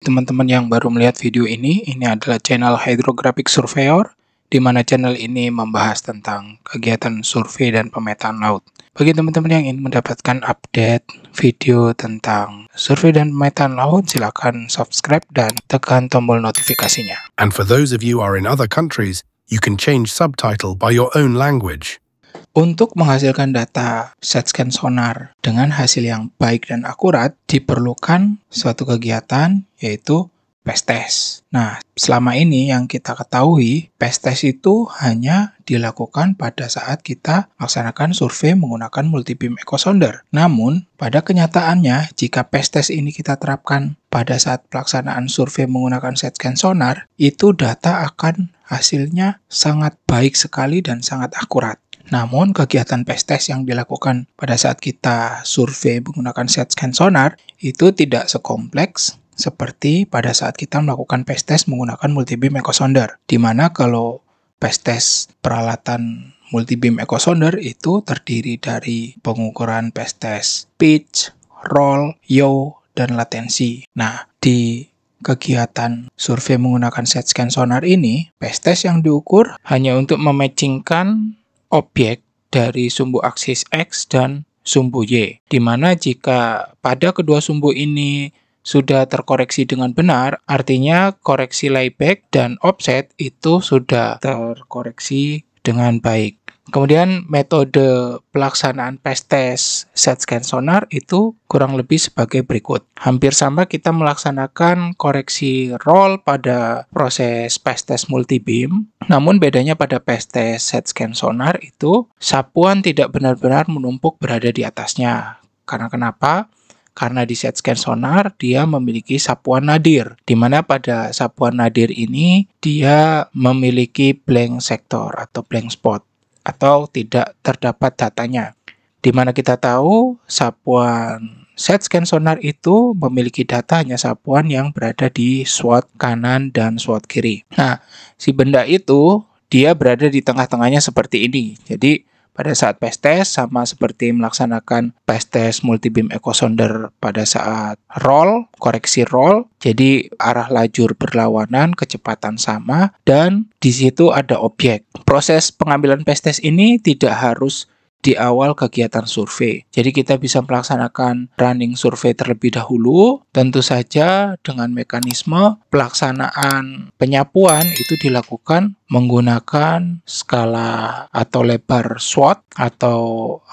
teman-teman yang baru melihat video ini adalah channel Hydrographic Surveyor, di mana channel ini membahas tentang kegiatan survei dan pemetaan laut. Bagi teman-teman yang ingin mendapatkan update video tentang survei dan pemetaan laut, silakan subscribe dan tekan tombol notifikasinya. And for those of you who are in other countries, you can change subtitle by your own language. Untuk menghasilkan data SET-scan sonar dengan hasil yang baik dan akurat, diperlukan suatu kegiatan yaitu PES-test. Nah, selama ini yang kita ketahui, PES-test itu hanya dilakukan pada saat kita melaksanakan survei menggunakan multi-beam echo sounder. Namun, pada kenyataannya, jika PES-test ini kita terapkan pada saat pelaksanaan survei menggunakan SET-scan sonar, itu data akan hasilnya sangat baik sekali dan sangat akurat. Namun, kegiatan PES-test yang dilakukan pada saat kita survei menggunakan SET-scan sonar itu tidak sekompleks seperti pada saat kita melakukan PES-test menggunakan multi-beam echo sounder. Di mana kalau PES-test peralatan multi-beam echo sounder itu terdiri dari pengukuran PES-test pitch, roll, yaw, dan latensi. Nah, di kegiatan survei menggunakan SET-scan sonar ini, PES-test yang diukur hanya untuk mematchingkan objek dari sumbu aksis X dan sumbu Y, di mana jika pada kedua sumbu ini sudah terkoreksi dengan benar, artinya koreksi layback dan offset itu sudah terkoreksi dengan baik. Kemudian metode pelaksanaan PES-test SET-scan sonar itu kurang lebih sebagai berikut. Hampir sama kita melaksanakan koreksi roll pada proses PES-test multi-beam, namun bedanya pada PES-test SET-scan sonar itu sapuan tidak benar-benar menumpuk berada di atasnya. Karena kenapa? Karena di SET-scan sonar dia memiliki sapuan nadir, di mana pada sapuan nadir ini dia memiliki blank sektor atau blank spot, atau tidak terdapat datanya. Di mana kita tahu sapuan SET-scan sonar itu memiliki data hanya sapuan yang berada di SWOT kanan dan SWOT kiri. Nah, si benda itu dia berada di tengah-tengahnya seperti ini. Jadi pada saat PES-test sama seperti melaksanakan PES-test multi-beam echo sounder pada saat roll, koreksi roll. Jadi arah lajur berlawanan, kecepatan sama, dan di situ ada objek. Proses pengambilan PES-test ini tidak harus di awal kegiatan survei. Jadi kita bisa melaksanakan running survei terlebih dahulu, tentu saja dengan mekanisme pelaksanaan penyapuan itu dilakukan menggunakan skala atau lebar SWOT atau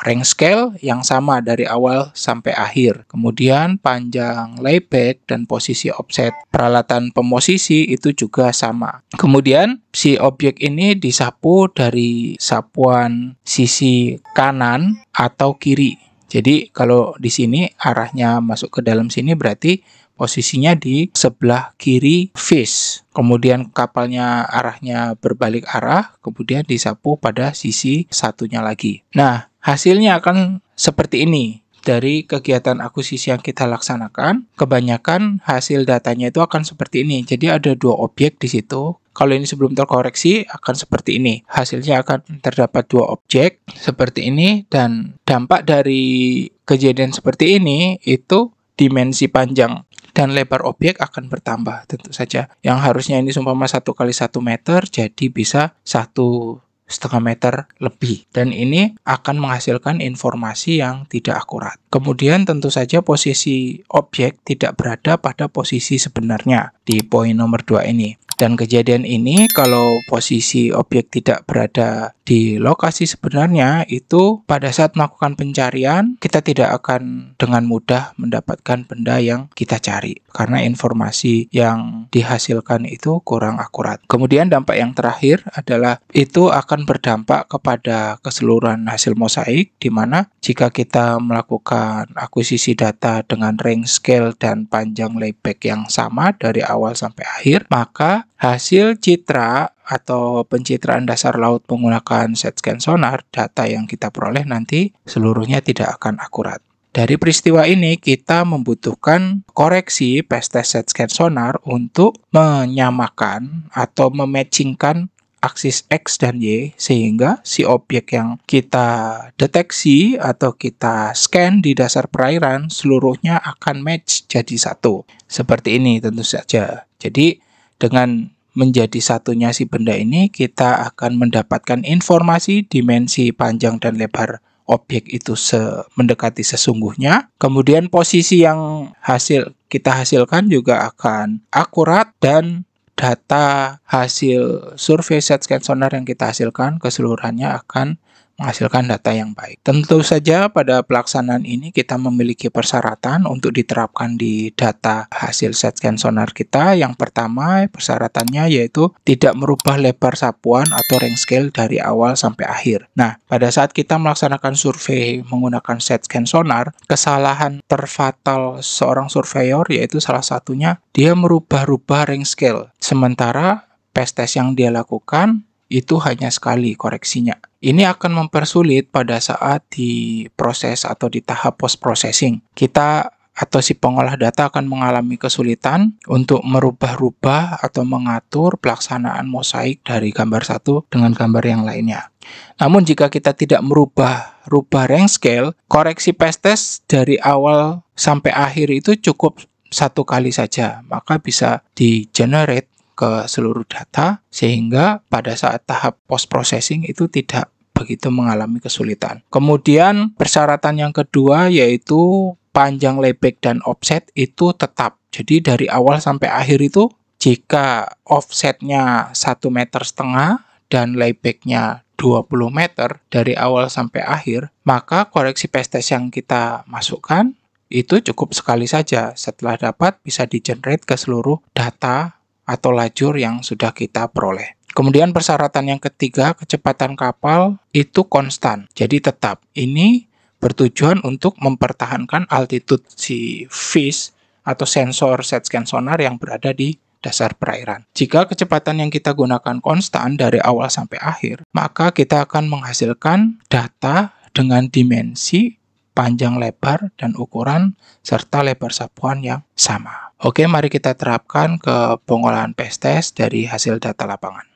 rank scale yang sama dari awal sampai akhir. Kemudian panjang layback dan posisi offset peralatan pemosisi itu juga sama. Kemudian si objek ini disapu dari sapuan sisi kanan atau kiri. Jadi kalau di sini arahnya masuk ke dalam sini berarti posisinya di sebelah kiri fish. Kemudian kapalnya arahnya berbalik arah, kemudian disapu pada sisi satunya lagi. Nah, hasilnya akan seperti ini. Dari kegiatan akuisisi yang kita laksanakan, kebanyakan hasil datanya itu akan seperti ini. Jadi ada dua objek di situ. Kalau ini sebelum terkoreksi akan seperti ini. Hasilnya akan terdapat dua objek seperti ini, dan dampak dari kejadian seperti ini itu dimensi panjang dan lebar objek akan bertambah tentu saja. Yang harusnya ini seumpama 1 kali 1 meter jadi bisa 1,5 meter lebih. Dan ini akan menghasilkan informasi yang tidak akurat. Kemudian tentu saja posisi objek tidak berada pada posisi sebenarnya di poin nomor 2 ini. Dan kejadian ini kalau posisi objek tidak berada di lokasi sebenarnya itu pada saat melakukan pencarian kita tidak akan dengan mudah mendapatkan benda yang kita cari karena informasi yang dihasilkan itu kurang akurat. Kemudian dampak yang terakhir adalah itu akan berdampak kepada keseluruhan hasil mosaik, di mana jika kita melakukan akuisisi data dengan range scale dan panjang layback yang sama dari awal sampai akhir, maka hasil citra atau pencitraan dasar laut menggunakan SET-scan sonar, data yang kita peroleh nanti seluruhnya tidak akan akurat. Dari peristiwa ini kita membutuhkan koreksi PES-test SET-scan sonar untuk menyamakan atau mematchingkan aksis X dan Y, sehingga si objek yang kita deteksi atau kita scan di dasar perairan seluruhnya akan match jadi satu. Seperti ini tentu saja. Jadi dengan menjadi satunya si benda ini, kita akan mendapatkan informasi dimensi panjang dan lebar objek itu mendekati sesungguhnya. Kemudian posisi yang kita hasilkan juga akan akurat, dan data hasil survei set scan sonar yang kita hasilkan keseluruhannya akan menghasilkan data yang baik. Tentu saja pada pelaksanaan ini kita memiliki persyaratan untuk diterapkan di data hasil set scan sonar kita. Yang pertama persyaratannya yaitu tidak merubah lebar sapuan atau range scale dari awal sampai akhir. Nah, pada saat kita melaksanakan survei menggunakan set scan sonar, kesalahan terfatal seorang surveyor yaitu salah satunya dia merubah-rubah range scale. Sementara PES test yang dia lakukan itu hanya sekali koreksinya. Ini akan mempersulit pada saat diproses atau di tahap post processing. Kita atau si pengolah data akan mengalami kesulitan untuk merubah-rubah atau mengatur pelaksanaan mosaik dari gambar satu dengan gambar yang lainnya. Namun jika kita tidak merubah range scale, koreksi PES test dari awal sampai akhir itu cukup satu kali saja, maka bisa di-generate ke seluruh data, sehingga pada saat tahap post processing itu tidak begitu mengalami kesulitan. Kemudian persyaratan yang kedua yaitu panjang layback dan offset itu tetap. Jadi dari awal sampai akhir itu jika offsetnya 1,5 meter dan laybacknya 20 meter dari awal sampai akhir, maka koreksi PES test yang kita masukkan itu cukup sekali saja. Setelah dapat bisa di-generate ke seluruh data atau lajur yang sudah kita peroleh. Kemudian persyaratan yang ketiga, kecepatan kapal itu konstan, jadi tetap. Ini bertujuan untuk mempertahankan altitude si fish atau sensor set scan sonar yang berada di dasar perairan. Jika kecepatan yang kita gunakan konstan dari awal sampai akhir, maka kita akan menghasilkan data dengan dimensi panjang lebar dan ukuran serta lebar sapuan yang sama. Oke, mari kita terapkan ke pengolahan PES test dari hasil data lapangan.